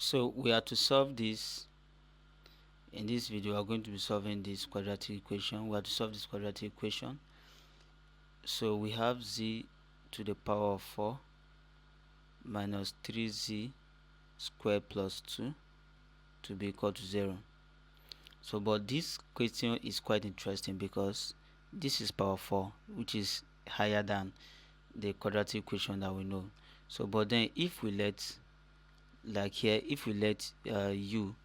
So we are to solve this. In this video we are going to be solving this quadratic equation. We have to solve this quadratic equation. So we have z to the power of 4 minus 3z squared plus 2 to be equal to 0. So but this question is quite interesting because this is power 4, which is higher than the quadratic equation that we know. So but then if we let, like here, if we let u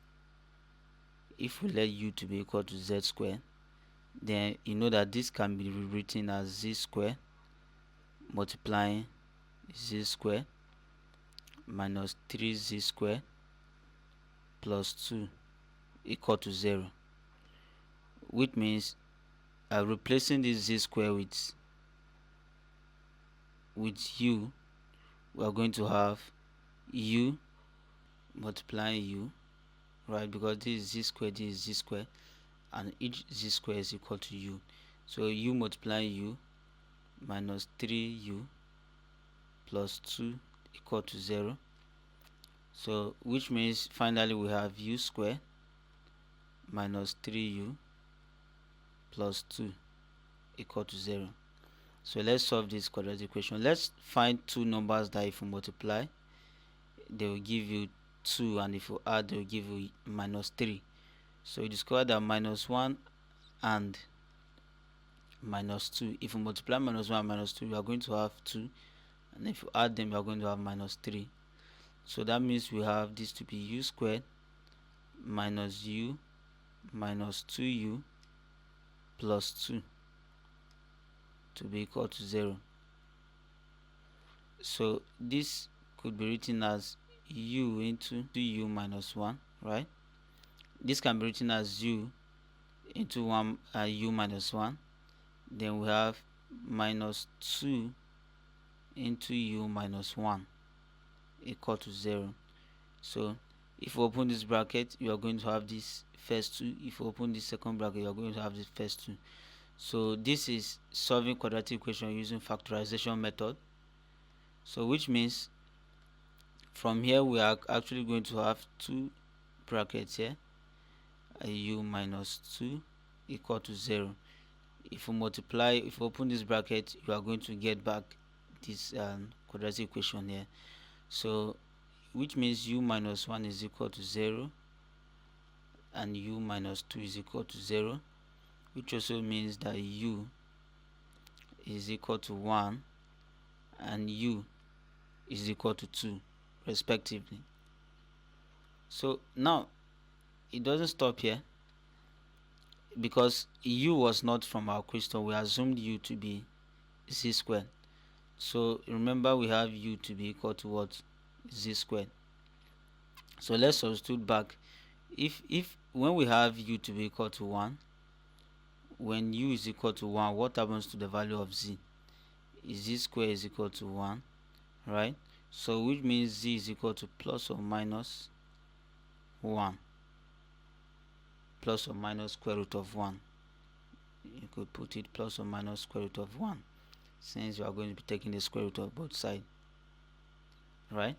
to be equal to z squared, then you know that this can be rewritten as z squared multiplying z squared minus 3z squared plus 2 equal to 0, which means replacing this z squared with u, we are going to have u multiplying u, right? Because this is z squared, this is z squared, and each z squared is equal to u. So u multiplying u minus 3u plus 2 equal to 0. So which means finally we have u squared minus 3u plus 2 equal to 0. So let's solve this quadratic equation. Let's find two numbers that if you multiply they will give you 2, and if you add they will give you minus 3. So you discover that minus 1 and minus 2, if you multiply minus 1 and minus 2 you are going to have 2, and if you add them you are going to have minus 3. So that means we have this to be u squared minus u minus 2u plus 2 to be equal to 0. So this could be written as u into 2u minus 1, right? This can be written as u into u minus 1. Then we have minus 2 into u minus 1 equal to 0. So if you open this bracket you are going to have this first 2. If you open this second bracket you are going to have this first 2. So this is solving quadratic equation using factorization method. So which means from here we are actually going to have two brackets here, u minus 2 equal to 0. If you multiply, if you open this bracket, you are going to get back this quadratic equation here. So which means u minus 1 is equal to 0 and u minus 2 is equal to 0, which also means that u is equal to 1 and u is equal to 2 respectively. So now it doesn't stop here, because u was not from our question. We assumed u to be z squared. So remember we have u to be equal to what? Z squared. So let's substitute back. If when we have u to be equal to 1, when u is equal to 1, what happens to the value of z? Z squared is equal to 1, right? So which means z is equal to plus or minus 1, plus or minus square root of 1. You could put it plus or minus square root of 1, since you are going to be taking the square root of both sides, right?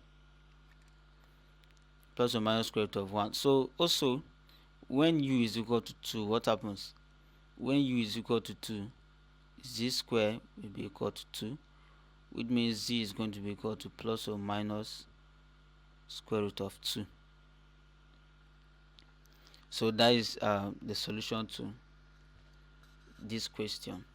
Plus or minus square root of 1. So also when u is equal to 2, what happens? When u is equal to 2, z squared will be equal to 2, which means z is going to be equal to plus or minus square root of 2. So that is the solution to this question.